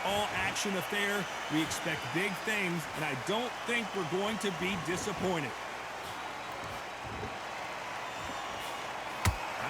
all-action affair. We expect big things, and I don't think we're going to be disappointed.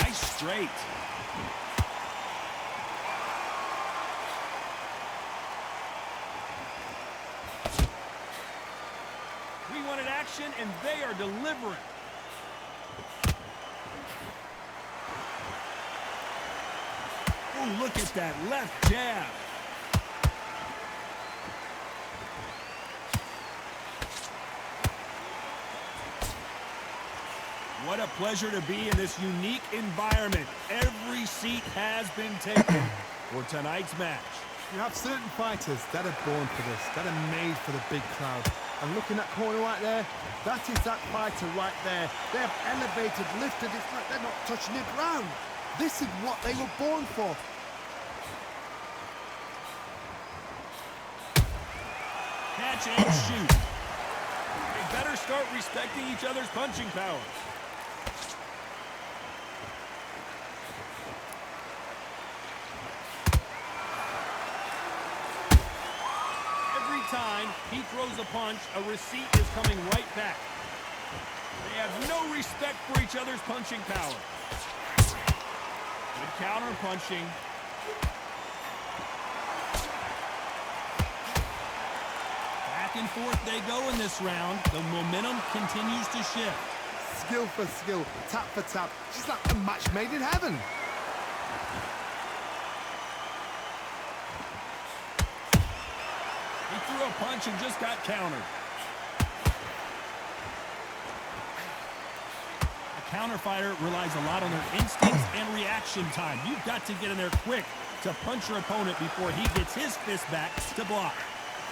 Nice straight. We wanted action, and they are delivering. Oh, look at that left jab. What a pleasure to be in this unique environment. Every seat has been taken for tonight's match. You have certain fighters that are born for this, that are made for the big crowd. And looking at that corner right there, that is that fighter right there. They have elevated, lifted, it's like they're not touching the ground. This is what they were born for. Catch and shoot. They better start respecting each other's punching power. Every time he throws a punch, a receipt is coming right back. They have no respect for each other's punching power. Good counter punching. Back and forth they go in this round. The momentum continues to shift. Skill for skill, tap for tap. She's like a match made in heaven. He threw a punch and just got countered. A counter fighter relies a lot on their instincts and reaction time. You've got to get in there quick to punch your opponent before he gets his fist back to block.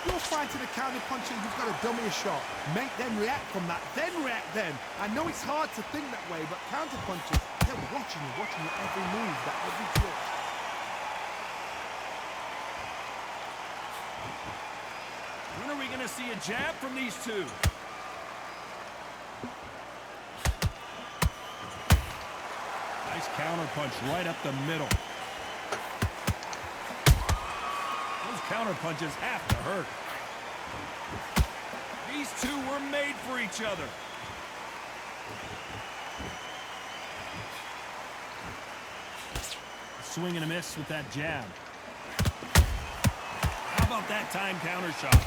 You're fighting a counter puncher, you've got to dummy a shot. Make them react from that, then react then. I know it's hard to think that way, but counter punchers, they're watching your every move, that every twitch. When are we going to see a jab from these two? Nice counter punch right up the middle. Those counter punches have to hurt. These two were made for each other. Swing and a miss with that jab. How about that time counter shot?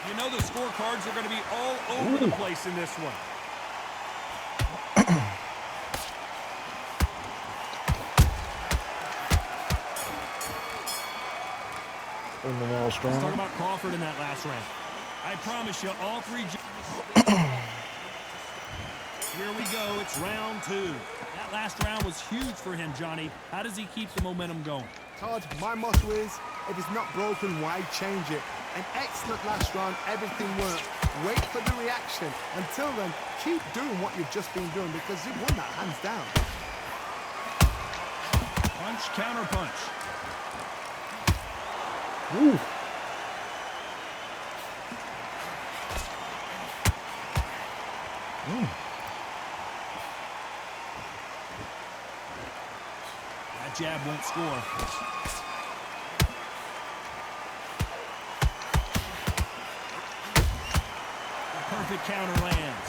You know the scorecards are going to be all over the place in this one. Let's talk about Crawford in that last round. I promise you, all three. Here we go. It's round two. That last round was huge for him, Johnny. How does he keep the momentum going? Todd, my motto is, if it's not broken, why change it? An excellent last round, everything worked. Wait for the reaction. Until then, keep doing what you've just been doing because you've won that hands down. Punch, counter punch. Ooh. That jab won't score. The perfect counter lands.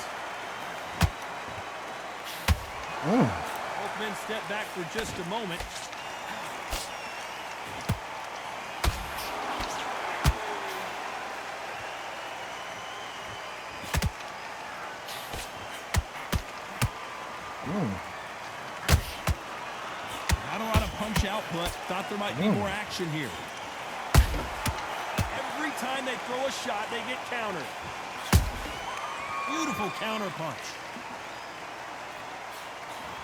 Both men step back for just a moment. Not a lot of punch output. Thought there might be more action here. Every time they throw a shot, they get countered. Beautiful counter punch.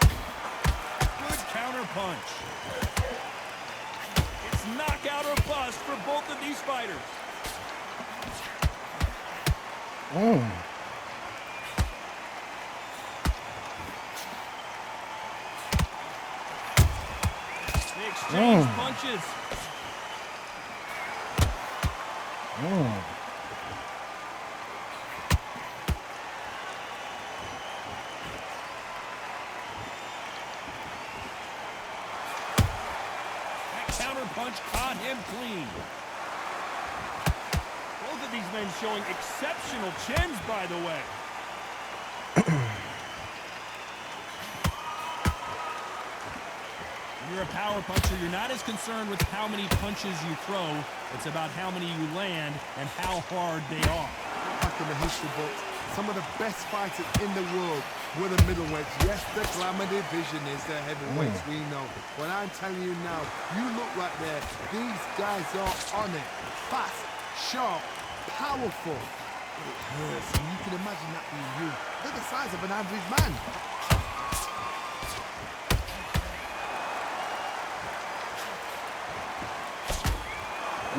Good counter punch. It's knockout or bust for both of these fighters. They exchange punches. That counter punch caught him clean. boxers showing exceptional chins, by the way. When you're a power puncher, you're not as concerned with how many punches you throw. It's about how many you land and how hard they are. Back in the history books, some of the best fighters in the world were the middleweights. Yes, the glamour division is the heavyweights, we know. But I'm telling you now, you look right there, these guys are on it. Fast, sharp, powerful. It hurts, and you can imagine that being you. They're the size of an average man.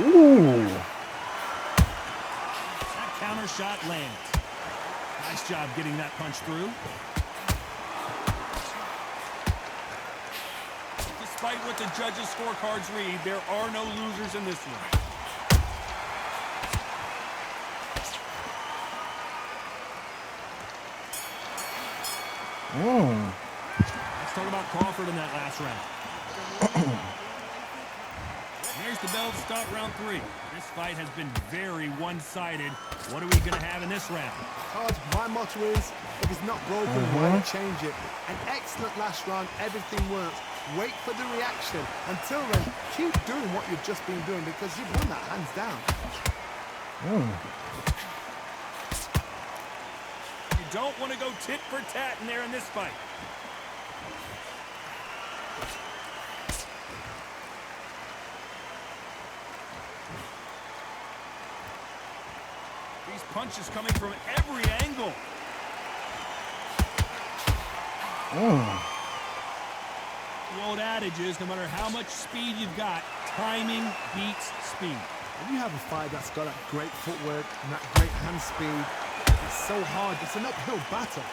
Ooh. That counter shot lands. Nice job getting that punch through. Despite what the judges' scorecards read, there are no losers in this one. Let's talk about Crawford in that last round. There's the bell to start round 3. This fight has been very one-sided. What are we going to have in this round? Todd, my motto is, if it's not broken, why not change it? An excellent last round, everything works. Wait for the reaction. Until then, keep doing what you've just been doing because you've won that hands down. You don't want to go tit for tat in there in this fight. These punches coming from every angle. The old adage is, no matter how much speed you've got, timing beats speed. When you have a fight that's got that great footwork and that great hand speed, it's so hard. It's an uphill battle.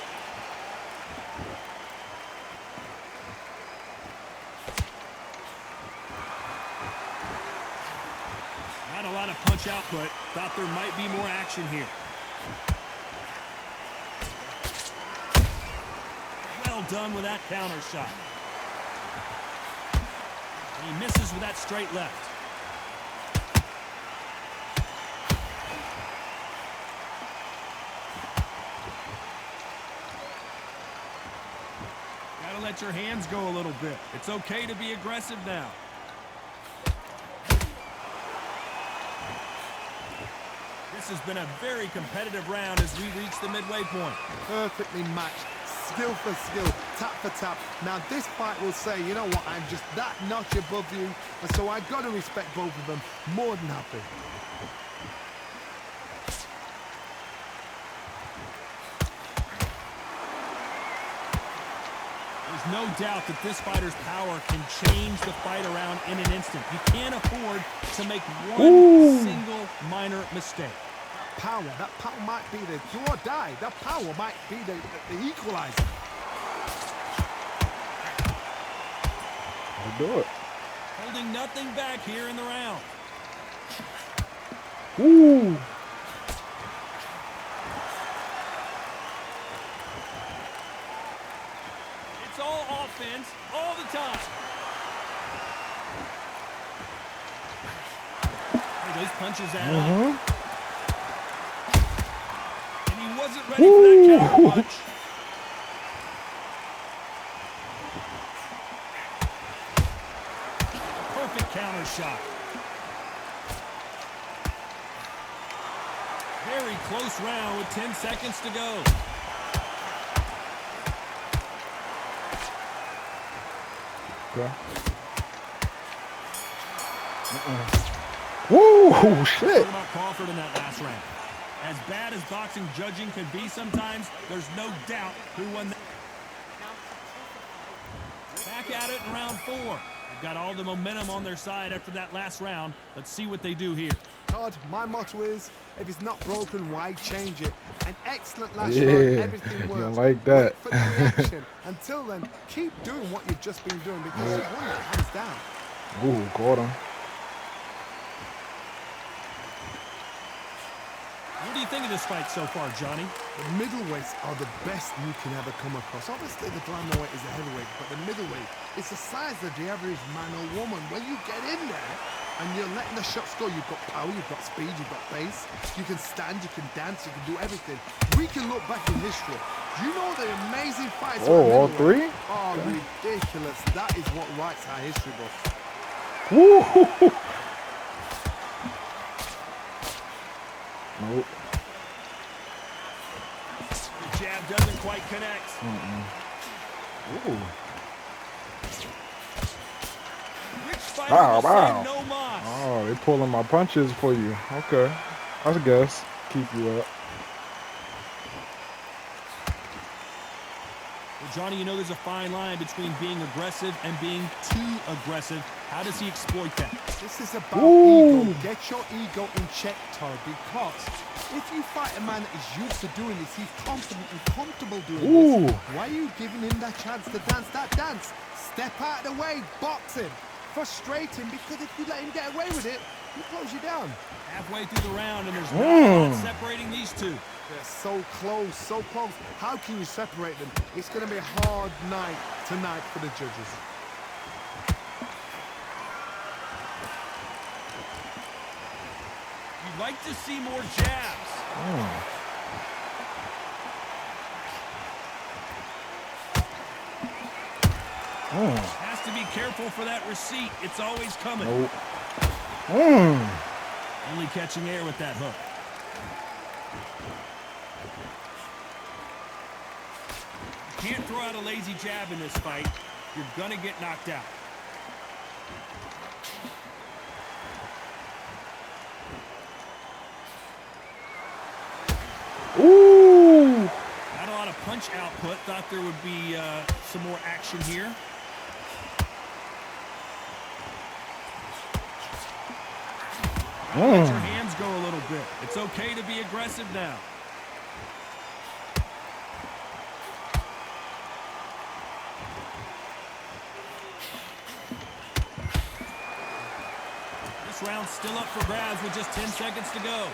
Not a lot of punch output. Thought there might be more action here. Well done with that counter shot. And he misses with that straight left. Gotta let your hands go a little bit. It's okay to be aggressive now. This has been a very competitive round as we reach the midway point. Perfectly matched, skill for skill, tap for tap. Now this fight will say, you know what, I'm just that notch above you, and so I've got to respect both of them. More than happy. There's no doubt that this fighter's power can change the fight around in an instant. You can't afford to make one single minor mistake. That power might be the do or die. That power might be the equalizer. I'll do it. Holding nothing back here in the round. Ooh. It's all offense all the time. Hey, those punches add up. Wasn't ready for that counter punch. Perfect counter shot. Very close round with 10 seconds to go. Okay. Woo, shit. What about Crawford in that last round? As bad as boxing judging can be sometimes, there's no doubt who won that. Back at it in round 4. They've got all the momentum on their side after that last round. Let's see what they do here. Todd, my motto is, if it's not broken, why change it? An excellent last round, everything works. Yeah, like that. Wait for the reaction. Until then, keep doing what you've just been doing because you've won that hands down. Ooh, got him. What do you think of this fight so far, Johnny? The middleweights are the best you can ever come across. Obviously, the glamour weight is the heavyweight, but the middleweight is the size of the average man or woman. When you get in there, and you're letting the shots go. You've got power, you've got speed, you've got pace. You can stand, you can dance, you can do everything. We can look back in history. Do you know the amazing fights? Oh, all three? Oh, ridiculous. That is what writes our history book. Woo! Nope. The jab doesn't quite connect. Ooh. Which fighter Wow, will wow. say no mas? Oh, they pulling my punches for you. Okay. I guess. Keep you up. Well, Johnny, you know there's a fine line between being aggressive and being too aggressive. How does he exploit that? This is about Ooh. ego. Get your ego in check, Todd, because if you fight a man that is used to doing this, he's confident and comfortable doing Ooh. this. Why are you giving him that chance to dance that dance? Step out of the way, box him. Frustrate him, because if you let him get away with it, he close you down. Halfway through the round, and there's not a lot separating these two. They're so close, so close. How can you separate them? It's going to be a hard night tonight for the judges. You'd like to see more jabs. Has to be careful for that receipt. It's always coming. Nope. Only catching air with that hook. You can't throw out a lazy jab in this fight. You're going to get knocked out. Ooh. Not a lot of punch output. Thought there would be some more action here. Let your hands go a little bit. It's okay to be aggressive now. This round's still up for grabs with just 10 seconds to go.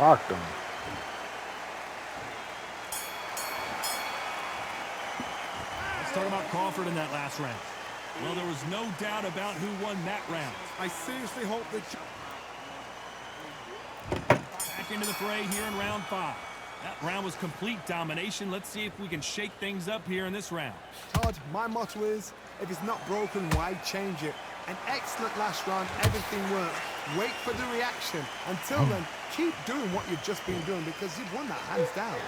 Locked him. Let's talk about Crawford in that last round. Well, there was no doubt about who won that round. I seriously hope that... Back into the fray here in round 5. That round was complete domination. Let's see if we can shake things up here in this round. Todd, my motto is, if it's not broken, why change it? An excellent last round, everything worked. Wait for the reaction. Until then, keep doing what you've just been doing, because you've won that hands down.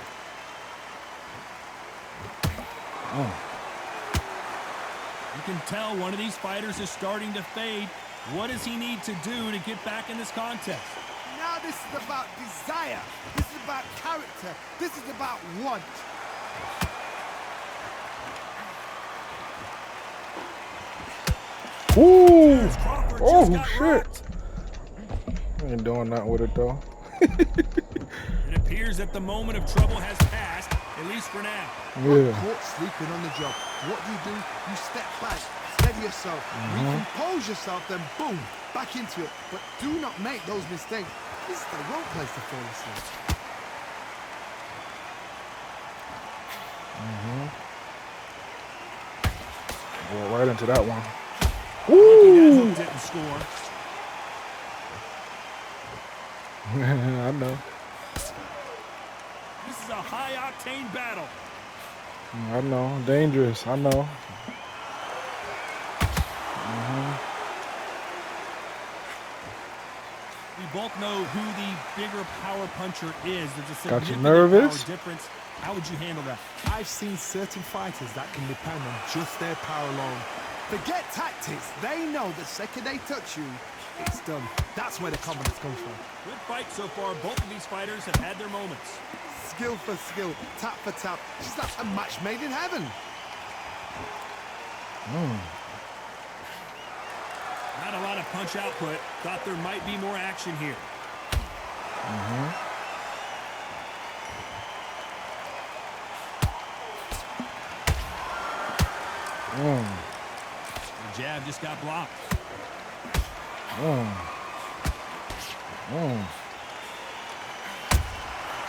You can tell one of these fighters is starting to fade. What does he need to do to get back in this contest? Now this is about desire. This is about character. This is about want. Ooh. Crawford Oh, just got shit. rocked. Ain't doing nothing with it, though. It appears that the moment of trouble has passed, at least for now. Yeah. Caught sleeping on the job. What do? You step back, steady yourself, recompose yourself, then boom, back into it. But do not make those mistakes. This is the wrong place to fall asleep. Well, right into that one. Lucky that hook didn't score. I know. This is a high-octane battle. I know. Dangerous. I know. We both know who the bigger power puncher is. There's a Got you significant nervous? power difference. How would you handle that? I've seen certain fighters that can depend on just their power alone. Forget tactics. They know the second they touch you, it's done. That's where the confidence comes from. Good fight so far. Both of these fighters have had their moments. Skill for skill, tap for tap. It's like a match made in heaven. Not a lot of punch output. Thought there might be more action here. The jab just got blocked.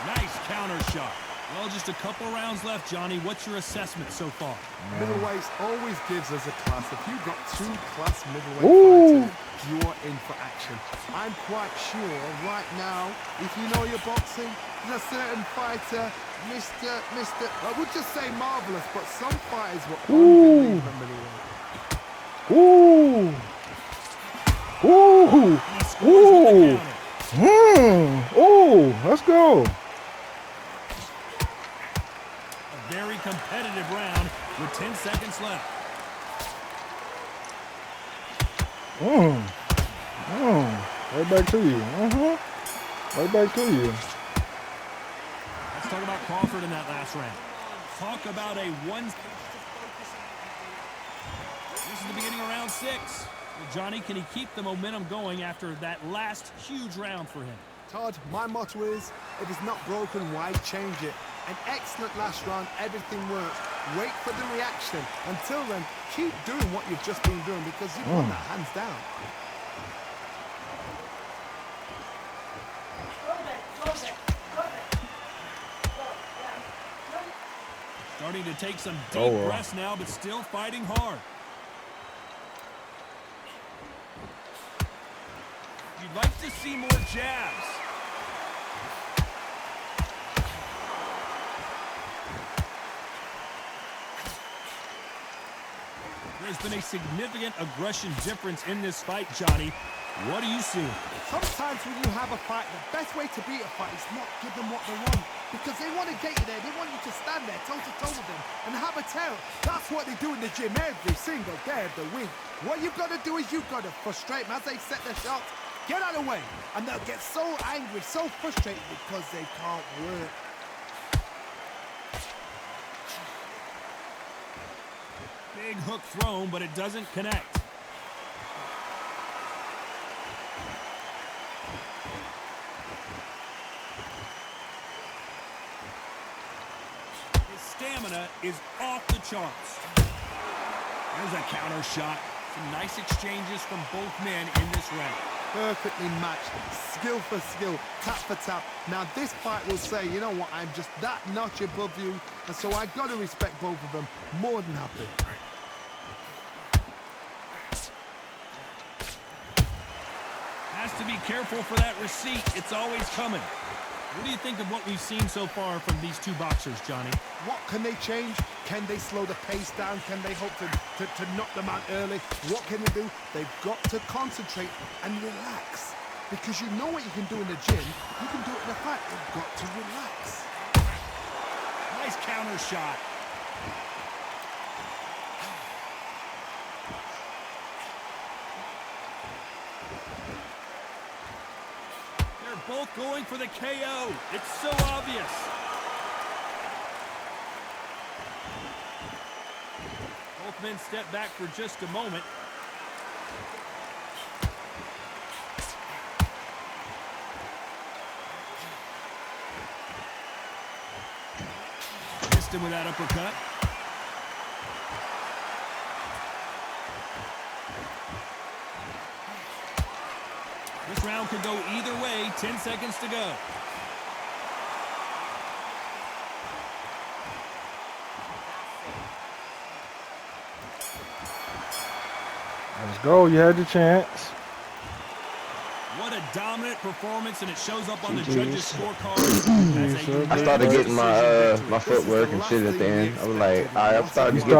Nice counter shot. Well, just a couple rounds left, Johnny. What's your assessment so far? Middleweight always gives us a class. If you've got 2 class middleweight fighters, you are in for action. I'm quite sure right now, if you know your boxing, there's a certain fighter, I would just say marvelous, but some fighters were unbelievable middleweight. Ooh. Ooh. He scores with the counter. Ooh. Let's go. A very competitive round with 10 seconds left. Right back to you. Right back to you. Let's talk about Crawford in that last round. Talk about a one. This is the beginning of round 6. Well, Johnny, can he keep the momentum going after that last huge round for him? Todd, my motto is, if it's not broken, why change it? An excellent last round, everything works. Wait for the reaction. Until then, keep doing what you've just been doing because you've won that hands down. Starting to take some deep breaths now, but still fighting hard. You'd like to see more jabs. There's been a significant aggression difference in this fight, Johnny. What do you see? Sometimes when you have a fight, the best way to beat a fight is not give them what they want. Because they want to get you there. They want you to stand there toe-to-toe with them and have a tell. That's what they do in the gym every single day of the week. What you've got to do is you've got to frustrate them as they set their shots. Get out of the way. And they'll get so angry, so frustrated because they can't work. Big hook thrown, but it doesn't connect. His stamina is off the charts. There's a counter shot. Some nice exchanges from both men in this round. Perfectly matched, skill for skill, tap for tap. Now this fight will say, you know what, I'm just that notch above you, and so I got to respect both of them. More than happy. Has to be careful for that receipt. It's always coming. What do you think of what we've seen so far from these two boxers, Johnny? What can they change? Can they slow the pace down? Can they hope to knock them out early? What can they do? They've got to concentrate and relax. Because you know what you can do in the gym, you can do it in a fight. You've got to relax. Nice counter shot. They're both going for the KO. It's so obvious. Both men step back for just a moment. Missed him with that uppercut. This round could go either way. 10 seconds to go. Let's go. You had your chance. What a dominant performance, and it shows up on the judges' scorecard. I started getting my footwork and shit at the end. I was like, all right, I'm starting to get